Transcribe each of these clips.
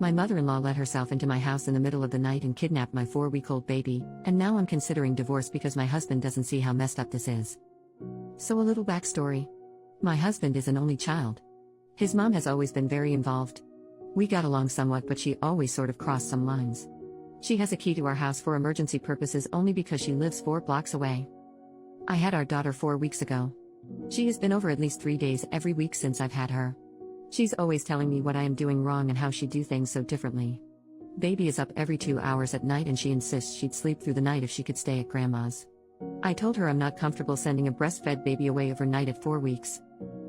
My mother-in-law let herself into my house in the middle of the night and kidnapped my 4-week-old baby, and now I'm considering divorce because my husband doesn't see how messed up this is. So a little backstory. My husband is an only child. His mom has always been very involved. We got along somewhat, but she always sort of crossed some lines. She has a key to our house for emergency purposes only because she lives 4 blocks away. I had our daughter 4 weeks ago. She has been over at least 3 days every week since I've had her. She's always telling me what I am doing wrong and how she'd do things so differently. Baby is up every 2 hours at night and she insists she'd sleep through the night if she could stay at grandma's. I told her I'm not comfortable sending a breastfed baby away overnight at 4 weeks.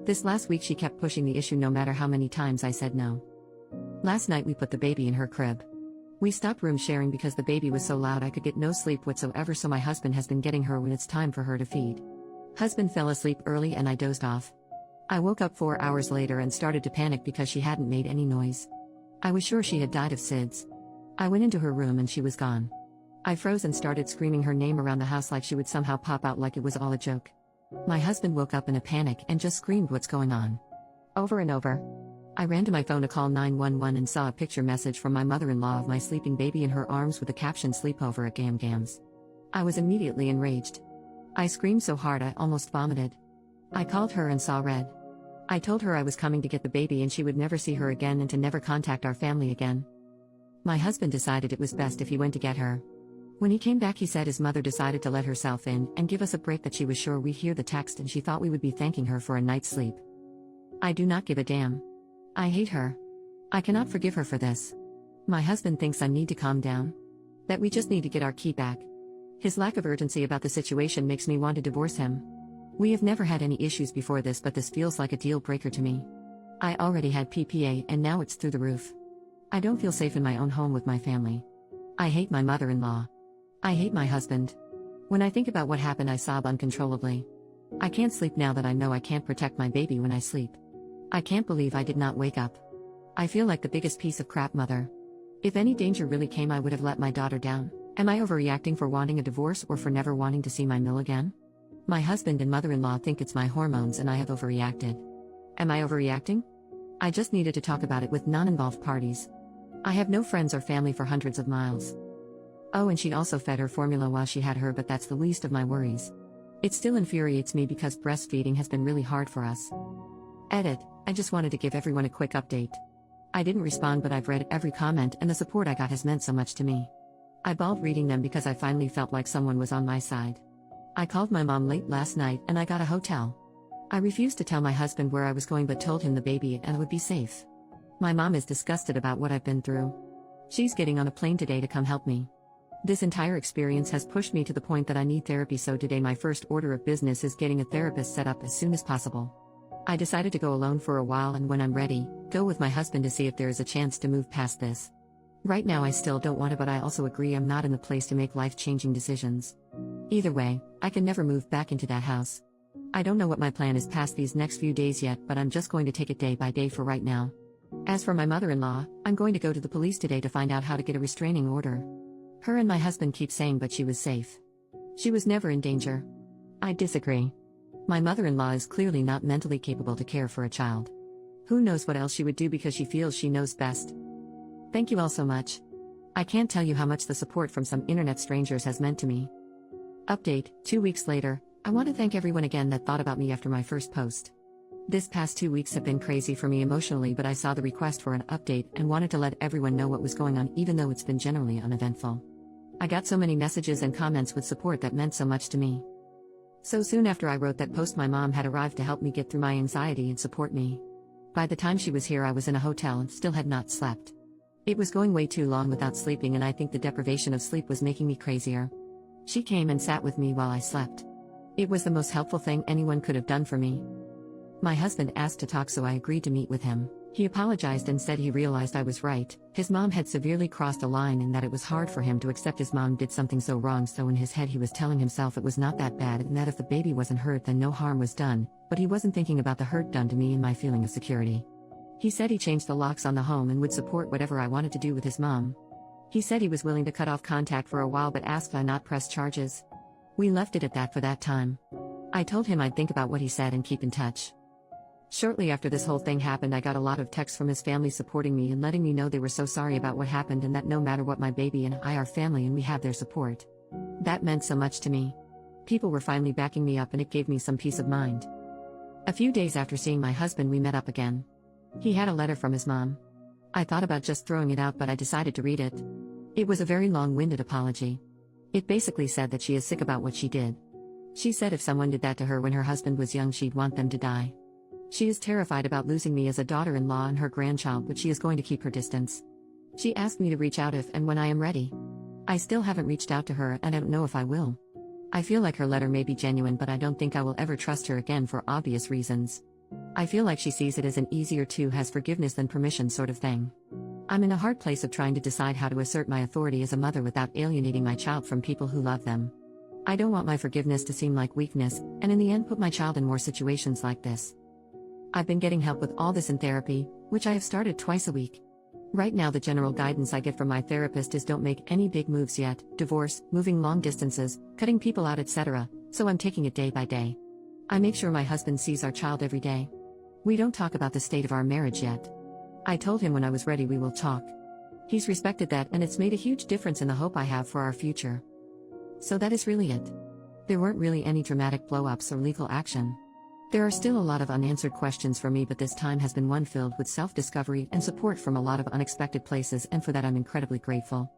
This last week she kept pushing the issue no matter how many times I said no. Last night we put the baby in her crib. We stopped room sharing because the baby was so loud I could get no sleep whatsoever, so my husband has been getting her when it's time for her to feed. Husband fell asleep early and I dozed off. I woke up 4 hours later and started to panic because she hadn't made any noise. I was sure she had died of SIDS. I went into her room and she was gone. I froze and started screaming her name around the house like she would somehow pop out, like it was all a joke. My husband woke up in a panic and just screamed, "What's going on?" over and over. I ran to my phone to call 911 and saw a picture message from my mother-in-law of my sleeping baby in her arms with the caption "Sleepover at Gam Gams." I was immediately enraged. I screamed so hard I almost vomited. I called her and saw red. I told her I was coming to get the baby and she would never see her again and to never contact our family again. My husband decided it was best if he went to get her. When he came back he said his mother decided to let herself in and give us a break, that she was sure we'd hear the text and she thought we would be thanking her for a night's sleep. I do not give a damn. I hate her. I cannot forgive her for this. My husband thinks I need to calm down. That we just need to get our key back. His lack of urgency about the situation makes me want to divorce him. We have never had any issues before this, but this feels like a deal breaker to me. I already had PPA and now it's through the roof. I don't feel safe in my own home with my family. I hate my mother-in-law. I hate my husband. When I think about what happened I sob uncontrollably. I can't sleep now that I know I can't protect my baby when I sleep. I can't believe I did not wake up. I feel like the biggest piece of crap mother. If any danger really came I would have let my daughter down. Am I overreacting for wanting a divorce or for never wanting to see my Mill again? My husband and mother-in-law think it's my hormones and I have overreacted. Am I overreacting? I just needed to talk about it with non-involved parties. I have no friends or family for hundreds of miles. Oh, and she also fed her formula while she had her, but that's the least of my worries. It still infuriates me because breastfeeding has been really hard for us. Edit. I just wanted to give everyone a quick update. I didn't respond, but I've read every comment and the support I got has meant so much to me. I bawled reading them because I finally felt like someone was on my side. I called my mom late last night and I got a hotel. I refused to tell my husband where I was going but told him the baby and I would be safe. My mom is disgusted about what I've been through. She's getting on a plane today to come help me. This entire experience has pushed me to the point that I need therapy, so today my first order of business is getting a therapist set up as soon as possible. I decided to go alone for a while and when I'm ready, go with my husband to see if there is a chance to move past this. Right now I still don't want to, but I also agree I'm not in the place to make life-changing decisions. Either way, I can never move back into that house. I don't know what my plan is past these next few days yet, but I'm just going to take it day by day for right now. As for my mother-in-law, I'm going to go to the police today to find out how to get a restraining order. Her and my husband keep saying but she was safe. She was never in danger. I disagree. My mother-in-law is clearly not mentally capable to care for a child. Who knows what else she would do because she feels she knows best. Thank you all so much. I can't tell you how much the support from some internet strangers has meant to me. Update, 2 weeks later, I want to thank everyone again that thought about me after my first post. This past 2 weeks have been crazy for me emotionally, but I saw the request for an update and wanted to let everyone know what was going on even though it's been generally uneventful. I got so many messages and comments with support that meant so much to me. So soon after I wrote that post my mom had arrived to help me get through my anxiety and support me. By the time she was here I was in a hotel and still had not slept. It was going way too long without sleeping and I think the deprivation of sleep was making me crazier. She came and sat with me while I slept. It was the most helpful thing anyone could have done for me. My husband asked to talk so I agreed to meet with him. He apologized and said he realized I was right. His mom had severely crossed a line and that it was hard for him to accept his mom did something so wrong, so in his head he was telling himself it was not that bad and that if the baby wasn't hurt then no harm was done, but he wasn't thinking about the hurt done to me and my feeling of security. He said he changed the locks on the home and would support whatever I wanted to do with his mom. He said he was willing to cut off contact for a while but asked I not press charges. We left it at that for that time. I told him I'd think about what he said and keep in touch. Shortly after this whole thing happened, I got a lot of texts from his family supporting me and letting me know they were so sorry about what happened and that no matter what, my baby and I are family and we have their support. That meant so much to me. People were finally backing me up and it gave me some peace of mind. A few days after seeing my husband, we met up again. He had a letter from his mom. I thought about just throwing it out, but I decided to read it. It was a very long-winded apology. It basically said that she is sick about what she did. She said if someone did that to her when her husband was young, she'd want them to die. She is terrified about losing me as a daughter-in-law and her grandchild, but she is going to keep her distance. She asked me to reach out if and when I am ready. I still haven't reached out to her and I don't know if I will. I feel like her letter may be genuine, but I don't think I will ever trust her again for obvious reasons. I feel like she sees it as an easier to has forgiveness than permission sort of thing. I'm in a hard place of trying to decide how to assert my authority as a mother without alienating my child from people who love them. I don't want my forgiveness to seem like weakness, and in the end put my child in more situations like this. I've been getting help with all this in therapy, which I have started twice a week. Right now the general guidance I get from my therapist is don't make any big moves yet, divorce, moving long distances, cutting people out, etc., so I'm taking it day by day. I make sure my husband sees our child every day. We don't talk about the state of our marriage yet. I told him when I was ready we will talk. He's respected that and it's made a huge difference in the hope I have for our future. So that is really it. There weren't really any dramatic blow-ups or legal action. There are still a lot of unanswered questions for me, but this time has been one filled with self-discovery and support from a lot of unexpected places, and for that I'm incredibly grateful.